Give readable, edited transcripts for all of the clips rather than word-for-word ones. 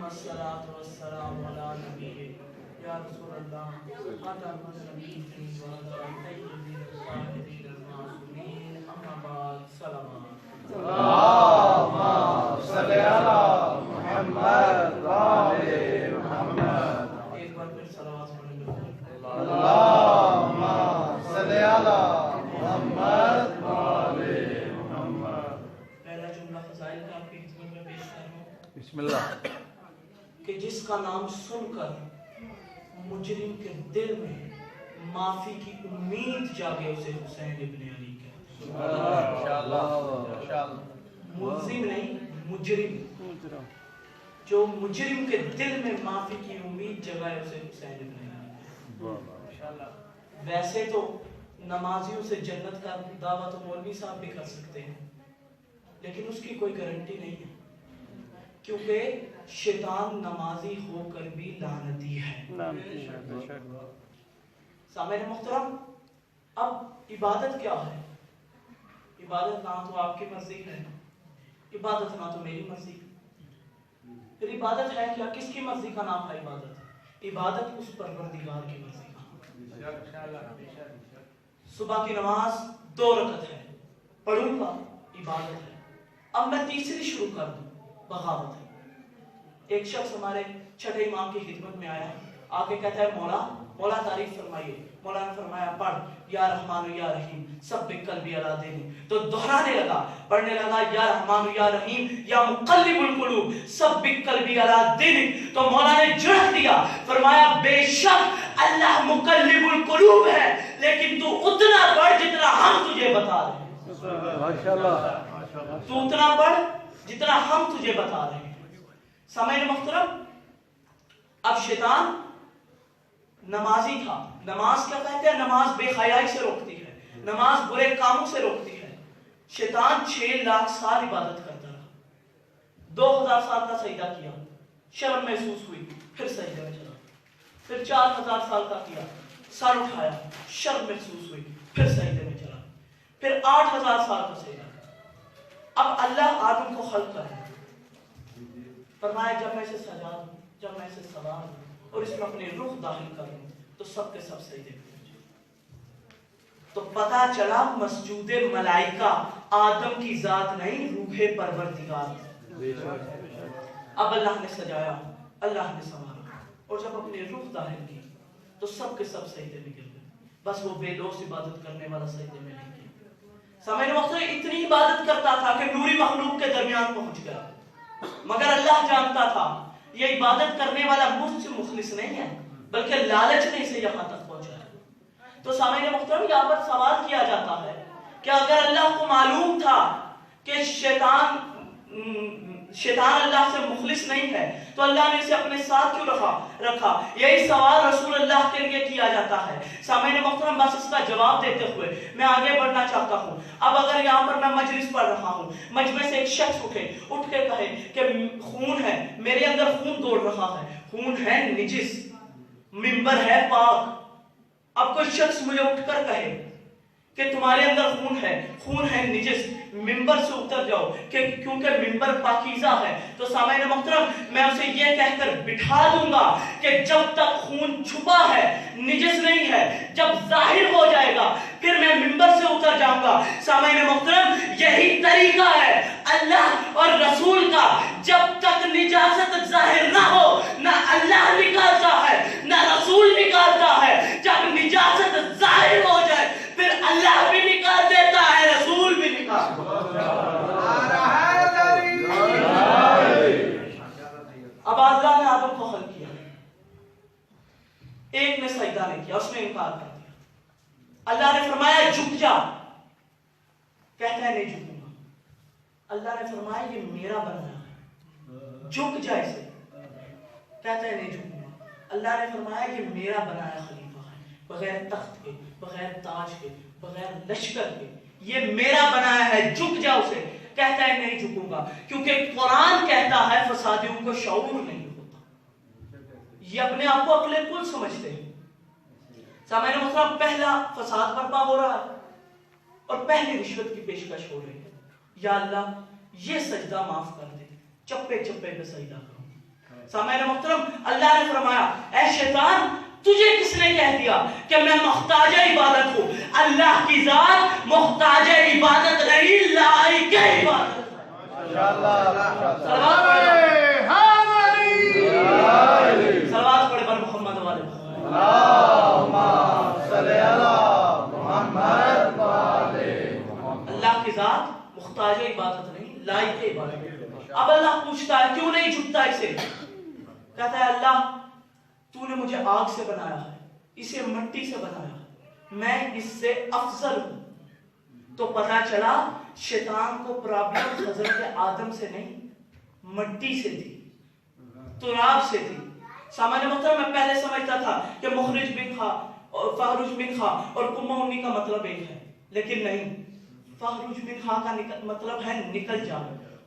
ثم الصلاة والسلام على نبيك يا رسول الله خاتم النبيين وعلى الطيبين الطاهرين المعصومين أما بعد صلوات اللهم صل على محمد وآل محمد. ایک بار پھر صلوات پڑھیں گے. اللهم صل على محمد وآل محمد. پہلا جملہ فضائل کا آپ کی خدمت میں پیش کر رہا ہوں بسم اللہ. کہ جس کا نام سن کر مجرم کے دل میں معافی کی امید جاگے اسے حسین ابن علی کہتے ہیں. ملزم نہیں، مجرم. جو مجرم کے دل میں معافی کی امید جگائے اسے حسین ابن علی کہتے ہیں. ویسے تو نمازیوں سے جنت کا دعویٰ تو مولوی صاحب بھی کر سکتے ہیں، لیکن اس کی کوئی گارنٹی نہیں ہے، کیونکہ شیطان نمازی ہو کر بھی لعنتی ہے. سامعین محترم، اب عبادت کیا ہے؟ عبادت نہ تو آپ کی مرضی ہے، عبادت نہ تو میری مرضی. پھر عبادت ہے کیا؟ کس کی مرضی کا نام ہے عبادت؟ عبادت اس پروردگار کی مرضی کا نام. صبح کی نماز 2 رکعت ہے، پڑھوں گا، عبادت ہے. اب میں تیسری شروع کر دوں، بغاوت ہے. ایک شخص ہمارے چھٹے امام کی خدمت میں آیا، آگے کہتا ہے مولا تعریف فرمائیے. مولا نے فرمایا پڑھ یا رحمان یا رحیم سبک قلبی علی دینک. تو دہرانے لگا، پڑھنے لگا یا رحمان یا رحیم یا مقلب القلوب سبک قلبی علی دینک. تو مولا نے جرح دیا، فرمایا بے شک اللہ مقلب القلوب ہے، لیکن تو اتنا پڑھ جتنا ہم تجھے بتا رہے ہیں. ماشاءاللہ. تو اتنا پڑھ جتنا ہم تجھے بتا رہے ہیں. سامعین محترم، اب شیطان نمازی تھا. نماز کیا کہتے ہیں؟ نماز بے حیائی سے روکتی ہے، نماز برے کاموں سے روکتی ہے. شیطان 6 لاکھ سال عبادت کرتا رہا، 2000 سال کا سجدہ کیا، شرم محسوس ہوئی، پھر سجدے میں چلا. پھر 4000 سال کا کیا، سر اٹھایا، شرم محسوس ہوئی، پھر سجدے میں چلا. پھر 8000 سال کا سجدہ. اب اللہ آدم کو خلق کر رہا ہے، فرمایا جب میں اسے سجا دوں، جب میں اسے سوار دوں اور اس میں اپنی روح داخل کروں تو سب کے سب سجدے میں ہو جائیں. تو پتا چلا مسجود ملائکہ آدم کی ذات نہیں، روح پروردگار. اب اللہ نے سجایا، اللہ نے سنوارا، اور جب اپنی روح داخل کی تو سب کے سب سجدے میں گر گئے. بس وہ بے لوث عبادت کرنے والا سجدے میں نہیں گیا. سامعین وقت اتنی عبادت کرتا تھا کہ نوری مخلوق کے درمیان پہنچ گیا، مگر اللہ جانتا تھا یہ عبادت کرنے والا مجھ سے مخلص نہیں ہے، بلکہ لالچ نے اسے یہاں تک پہنچا ہے. تو سامعین محترم، یہاں پر سوال کیا جاتا ہے کہ اگر اللہ کو معلوم تھا کہ شیطان اللہ سے مخلص نہیں ہے تو اللہ نے اسے اپنے ساتھ کیوں رکھا؟ یہی سوال رسول اللہ کے لیے کیا جاتا ہے. سامعین محترم، بس اس کا جواب دیتے ہوئے میں آگے بڑھنا چاہتا ہوں. اب اگر یہاں پر میں مجلس پڑھ رہا ہوں، مجمع سے ایک شخص اٹھ کے کہے کہ خون ہے، میرے اندر خون دوڑ رہا ہے، خون ہے نجس، منبر ہے پاک. اب کوئی شخص مجھے اٹھ کر کہے کہ تمہارے اندر خون ہے نجس، منبر سے اتر جاؤ کیونکہ منبر پاکیزہ ہے، تو سامعین محترم میں اسے یہ کہہ کر بٹھا دوں گا کہ جب تک خون چھپا ہے، نجس نہیں ہے، جب ظاہر ہو جائے گا پھر میں منبر سے اتر جاؤں گا. سامعین محترم، یہی طریقہ ہے اللہ اور رسول کا. جب تک نجاست ظاہر نہ ہو، نہ اللہ نکالتا ہے نہ رسول نکالتا ہے. جب نجاست ظاہر ہو جائے پھر اللہ بھی نکال دیتا ہے، رسول بھی نکال. اب اللہ نے آدم کو خلق کیا، ایک نے سجدہ نہیں کیا، اس نے انکار کر دیا. اللہ نے فرمایا جھک جا، کہتا ہے نہیں جھکوں گا. اللہ نے فرمایا یہ میرا بنایا ہے، جھک جا اسے، کہتا ہے نہیں جھکوں گا. اللہ نے فرمایا یہ میرا بنایا خلیفہ ہے، بغیر تخت کے، بغیر تاج کے، بغیر لشکر کے، یہ میرا بنایا ہے، جھک جا اسے، کہتا ہے نہیں جھکوں گا. کیونکہ قرآن کہتا ہے فسادیوں کو شعور نہیں ہوتا، یہ اپنے آپ کو عقل کل سمجھتے ہیں. سامعین محترم، پہلا فساد برپا ہو رہا ہے اور پہلی رشوت کی پیشکش ہو رہی ہے. یا اللہ یہ سجدہ معاف کر دے، چپے چپے پہ سجدہ کروں. سامعین محترم اللہ نے فرمایا اے شیطان تجھے کس نے کہہ دیا کہ میں محتاج عبادت ہوں؟ اللہ کی ذات محتاج عبادت نہیں لائق عبادت ہے۔ صلوات پڑھے پر محمد والے اللہ کی ذات محتاج عبادت نہیں لائق عبادت ہے۔ اب اللہ پوچھتا ہے کیوں نہیں جھکتا اسے؟ کہتا ہے اللہ تو نے مجھے آگ سے بنایا ہے، اسے مٹی سے بنایا ہے، میں اس سے افضل ہوں۔ تو پتا چلا شیطان کو پرابلم حضرت آدم سے نہیں مٹی سے تھی، تراب سے تھی۔ سامعین محترم میں پہلے سمجھتا تھا کہ مخرج بن خا اور فخرج بن خا اور کما انی کا مطلب ایک ہے، لیکن نہیں، فخرج بن خا کا مطلب ہے نکل جا،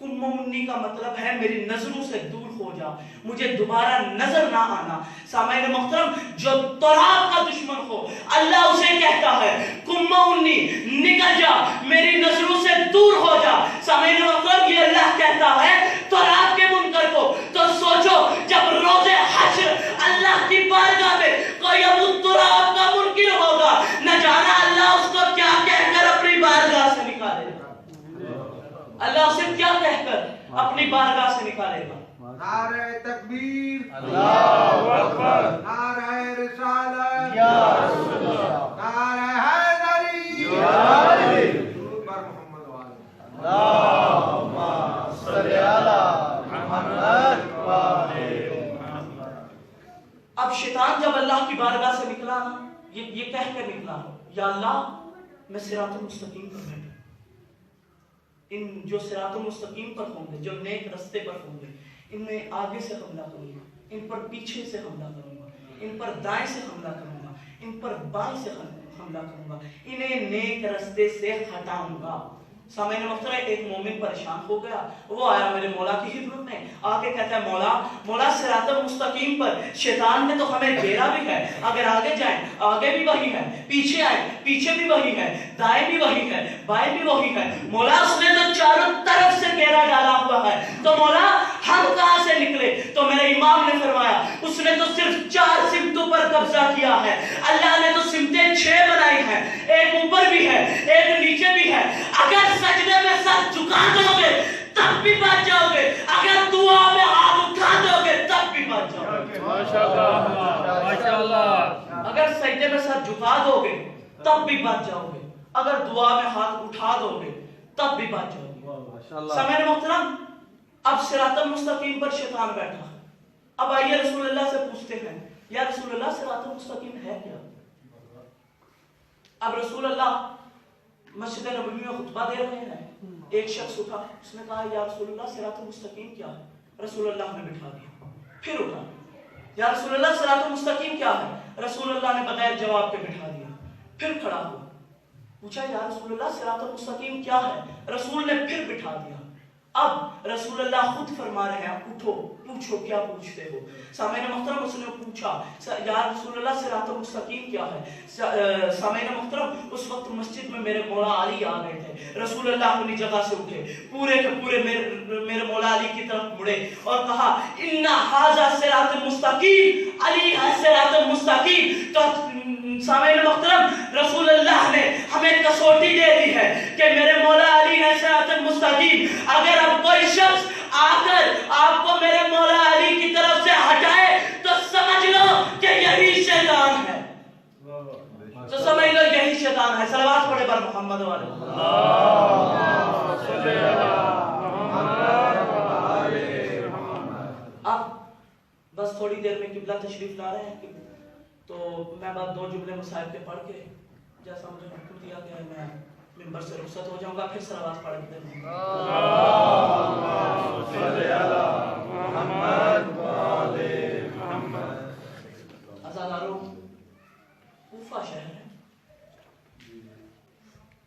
کما انی کا مطلب ہے میری نظروں سے دور ہو جا، مجھے دوبارہ نظر نہ آنا۔ سامعین محترم جو تراب کا دشمن ہو اللہ اسے کہتا ہے کما انی نکل جا، میری نظروں سے دور ہو جا۔ سامعین محترم یہ اللہ کہتا ہے تراب کے منکر کو، تو سوچو جب روز حشر اللہ کی بارگاہ میں کوئی ابو تراب کا منکر ہوگا، نہ جانا اللہ اس کو کیا کہہ کر اپنی بارگاہ سے نکالے گا، اللہ اسے کیا کہہ کر اپنی بارگاہ سے نکالے گا۔ نعرہ تکبیر، اللہ اکبر، نعرہ رسالت، یا رسول اللہ، نعرہ حیدری، یا علی، درود بر محمد وآلہ، اللہم صلی علی محمد وآلہ محمد۔ اب شیطان جب اللہ کی بارگاہ سے نکلا نا، یہ کہہ کر نکلا یا اللہ میں صراط المستقیم پر بیٹھا، ان جو صراط المستقیم پر ہوں گے، جو نیک رستے پر ہوں گے، ان میں آگے سے حملہ کروں گا، ان پر پیچھے سے حملہ کروں گا، ان پر دائیں سے حملہ کروں گا، ان پر بائیں سے حملہ کروں گا، انہیں نیک رستے سے ہٹاؤں گا۔ سامعین محترم ایک مومن پریشان ہو گیا، وہ آیا میرے مولا کی خدمت میں، آگے کہتا ہے مولا صراط المستقیم پر شیطان نے تو ہمیں گھیرا بھی ہے، اگر آگے جائیں آگے بھی وہی ہے، پیچھے آئیں پیچھے بھی وہی ہے، دائیں بھی وہی ہے، بائیں بھی وہی ہے، مولا اس نے تو چاروں طرف سے گھیرا ڈالا ہوا ہے، تو مولا ہم کہاں سے نکلے؟ تو میرے امام نے فرمایا اس نے تو صرف 4 سمتوں پر قبضہ کیا ہے، اللہ نے تو سمتیں 6 بنائی ہیں، ایک اوپر بھی ہے ایک نیچے بھی ہے، اگر سجدے میں سر جھکا دو گے تب بھی بچ جاؤ گے، اگر دعا میں ہاتھ اٹھا دو گے تب بھی بچ جاؤ گے، ماشاءاللہ، اگر سجدے میں سر جھکا دو گے تب بھی بچ جاؤ گے، اگر دعا میں ہاتھ اٹھا دو گے تب بھی بچ جاؤ گے۔ سامعین محترم اب صراط المستقیم پر شیطان بیٹھا، اب آئیے رسول اللہ سے پوچھتے ہیں یا رسول اللہ صراط المستقیم ہے کیا؟ اب رسول اللہ مسجد نبوی میں خطبہ دے رہے ہیں، ایک شخص اٹھا، اس نے کہا یا رسول اللہ صراط المستقیم کیا ہے؟ رسول اللہ نے بٹھا دیا، پھر اٹھا، یا رسول اللہ صراط المستقیم کیا ہے؟ رسول اللہ نے بغیر جواب کے بٹھا دیا، پھر کھڑا ہوا، پوچھا یا رسول اللہ صراط المستقیم کیا ہے؟ رسول نے پھر بٹھا دیا۔ اب رسول اللہ خود فرما رہے ہیں اٹھو پوچھو کیا پوچھتے ہو۔ سامعین محترم اس نے پوچھا یا رسول اللہ صراط المستقیم کیا ہے؟ سامعین محترم اس وقت مسجد میں میرے مولا علی آ گئے تھے، رسول اللہ اپنی جگہ سے اٹھے، پورے کے پورے میرے مولا علی کی طرف مڑے اور کہا ان ھذا صراط المستقیم، علی ہے صراط المستقیم۔ تو سامعین محترم رسول اللہ نے ہمیں کسوٹی دے دی ہے کہ میرے مولا علی ہے صراط المستقیم، اگر اب کوئی شخص آ کر آپ کو میرے مولا علی کی طرف سے ہٹائے تو سمجھ لو کہ یہی شیطان ہے، تو سمجھ لو یہی شیطان ہے۔ صلوات پڑھے بر محمد والے، اب بس تھوڑی دیر میں قبلہ تشریف لا رہے ہیں، تو میں بعد 2 جملے مصائب کے پڑھ کے جیسا مجھے حکم دیا گیا ہے میں ممبر سے رخصت ہو جاؤں گا، پھر صلوات پڑھ کے دیں گے۔ عزادارو کوفہ شہر ہے،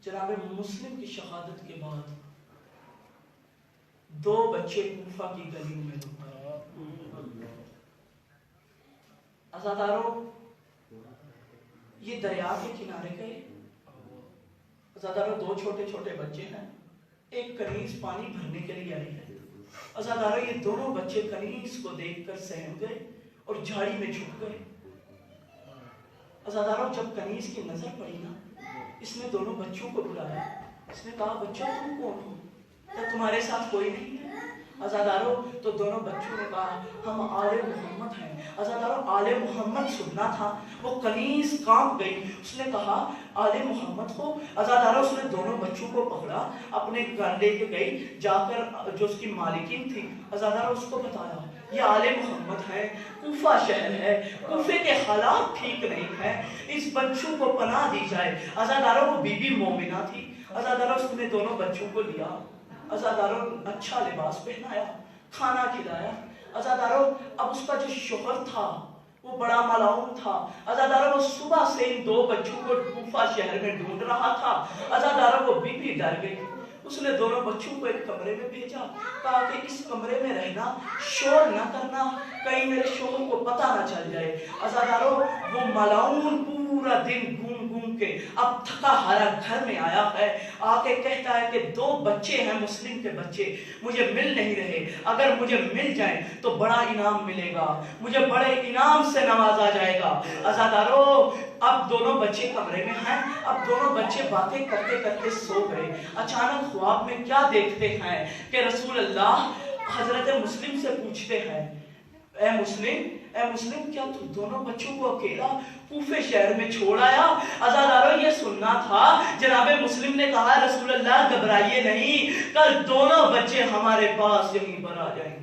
جناب مسلم کی شہادت کے بعد 2 بچے کوفہ کی گلیوں میں لوٹائے۔ عزادارو یہ دریا کے کنارے گئے، عزادارو 2 چھوٹے چھوٹے بچے ہیں، ایک کنیز پانی بھرنے کے لیے آئی ہے، عزاداروں یہ دونوں بچے کنیز کو دیکھ کر سہم گئے اور جھاڑی میں چھپ گئے۔ عزاداروں جب کنیز کی نظر پڑی نا، اس نے دونوں بچوں کو بلایا، اس نے کہا بچوں تم کون ہو؟ کیا تمہارے ساتھ کوئی نہیں ہے؟ عزاداروں تو دونوں بچوں نے کہا ہم آل محمد ہیں۔ عزاداروں آل محمد سننا تھا، وہ کنیز کانپ گئی، اس نے کہا آل محمد ہو؟ عزاداروں اس نے دونوں بچوں کو پکڑا، اپنے گھر لے کے گئی، جا کر جو اس کی مالکین تھی عزاداروں اس کو بتایا یہ آل محمد ہے، کوفہ شہر ہے، کوفے کے حالات ٹھیک نہیں ہیں، اس بچوں کو پناہ دی جائے۔ عزاداروں وہ بی بی مومنہ تھی۔ عزاداروں اس نے دونوں بچوں کو لیا، عزاداروں اچھا لباس پہنایا، کھانا کھلایا۔ عزاداروں اب اس کا جو شوہر تھا وہ بڑا ملعون تھا۔ عزاداروں وہ صبح سے ان دو بچوں کو کوفہ شہر میں ڈھونڈ رہا تھا۔ عزاداروں وہ بی بی ڈر گئی، اس نے دونوں بچوں کو ایک کمرے میں بھیجا، کہا کہ اس کمرے میں رہنا، شور نہ کرنا، کہیں میرے شوہر کو پتہ نہ چل جائے۔ عزاداروں وہ ملعون پورا دن گھوم گھوم کے اب تھکا ہارا گھر میں آیا ہے، آ کے کہتا ہے کہ دو بچے ہیں مسلم کے بچے مجھے مل نہیں رہے، اگر مجھے مل جائیں تو بڑا انعام ملے گا، مجھے بڑے انعام سے نوازا جائے گا۔ عزاداروں اب دونوں بچے کمرے میں ہیں، اب دونوں بچے باتیں کرتے کرتے سو گئے۔ اچانک خواب میں کیا دیکھتے ہیں کہ رسول اللہ حضرت مسلم سے پوچھتے ہیں اے مسلم کیا تو دونوں بچوں کو اکیلا کوفے شہر میں چھوڑ آیا؟ عزاداروں یہ سننا تھا، جناب مسلم نے کہا رسول اللہ گھبرائیے نہیں، کل دونوں بچے ہمارے پاس یہیں پر آ جائیں گے۔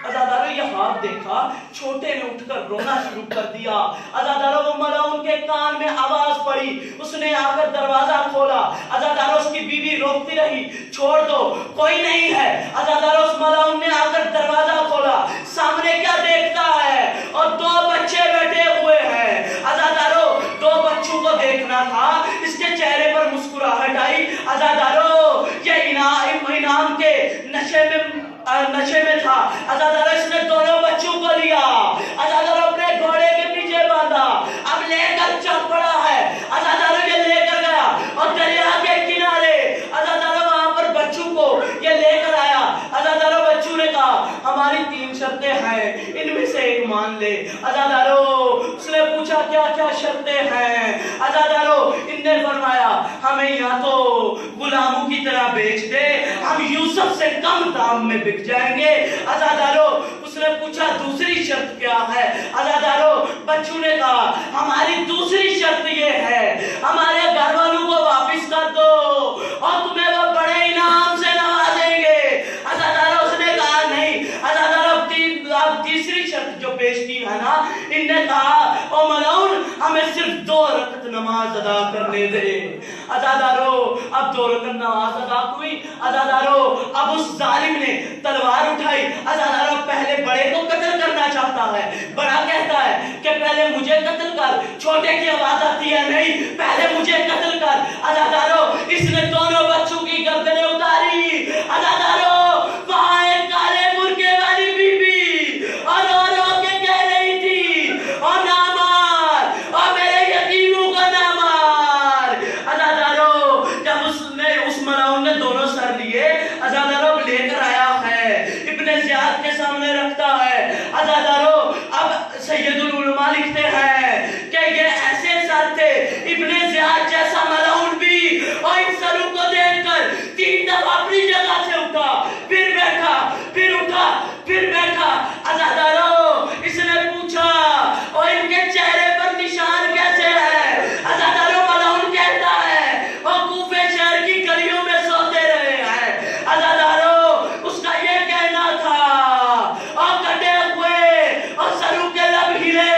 عزاداروں یہ خواب دیکھا، چھوٹے نے اٹھ کر رونا شروع کر دیا۔ عزاداروں وہ ملعون کے کان میں آواز پڑی، اس نے آ کر دروازہ کھولا۔ عزاداروں اس کی بیوی روکتی رہی، چھوڑ دو کوئی نہیں ہے۔ عزاداروں اس ملعون نے آ کر دروازہ کھولا، سامنے کیا دیکھتا ہے اور دو بچے بیٹھے ہوئے ہیں۔ عزاداروں دو بچوں کو دیکھنا تھا، اس کے چہرے پر مسکراہٹ آئی۔ عزاداروں یہ انعام کے نشے میں تھا۔ عزاداروں اس نے دونوں بچوں کو لیا، عزاداروں اپنے گھوڑے کے پیچھے باندھا، اب لے کر چل پڑا ہے۔ عزاداروں یہ لے کر گیا اور دریا کے کنارے عزاداروں وہاں پر بچوں کو یہ لے کر آیا۔ عزاداروں بچوں نے کہا ہماری 3 شرطیں ہیں، ان میں سے ایک مان لے۔ عزاداروں اس نے پوچھا کیا کیا شرطیں ہیں؟ عزاداروں ان نے فرمایا ہمیں یا تو غلاموں کی طرح بیچ دے، ہم یوسف سے کم دام میں بک جائیں گے۔ عزاداروں اس نے پوچھا دوسری شرط کیا ہے؟ عزاداروں بچوں نے کہا ہماری دوسری شرط یہ ہے ہمارے گھر والوں کو واپس کر دو اور تمہیں وہ بڑے انعام سے نوازیں گے۔ عزاداروں اس نے کہا نہیں۔ عزاداروں اب تیسری شرط جو پیش کی ہے نا، ان نے کہا او ملعون ہمیں صرف 2 رکعت نماز ادا کرنے دے۔ عزاداروں اب 2 رکعت نماز ادا ہوئی۔ عزاداروں اب اس ظالم نے تلوار اٹھائی۔ عزاداروں پہلے بڑے کو قتل کرنا چاہتا ہے، بڑا کہتا ہے کہ پہلے مجھے قتل کر، چھوٹے کی آواز آتی ہے نہیں پہلے مجھے قتل کر۔ عزاداروں اس نے دونوں بچوں کی گردنیں اتاری۔ عزاداروں وہاں ایک کالے برقعے والی بی بی اور رو کے کہہ رہی تھی اور نہ مار اور میرے یتیموں کا نہ مار۔ عزاداروں جب اس ملعون نے دونوں سر لیے، عزاداروں لے کر آیا ہے، ابن زیاد کے سامنے رکھتا ہے۔ عزاداروں اب سید العلماء لکھتے ہیں کہ یہ ایسے سر تھے، ابن زیاد جیسا ملعون بھی اور ان سروں کو دیکھ کر 3 دفعہ اپنی جگہ سے اٹھا، پھر بیٹھا، پھر اٹھا، پھر بیٹھا۔ عزاداروں اس نے پوچھا اور ان کے چہرے پر نشان کیسے ہے؟ عزاداروں ملعون کہتا ہے اور کوفے شہر کی گلیوں میں سوتے رہے ہیں۔ عزاداروں اس کا یہ کہنا تھا اور کٹے ہوئے اور سروں کے لب ہلے،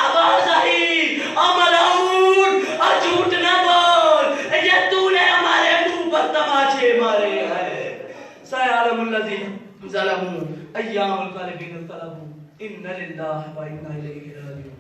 آواز آئی اور ملعون اور جھوٹ نہ بول، یہ تو نے ہمارے منہ پر تماچے مارے ہیں۔ سیعلم الذین ظلموا ایام القلب انقلبوا ان للہ و انا الیہ راجعون۔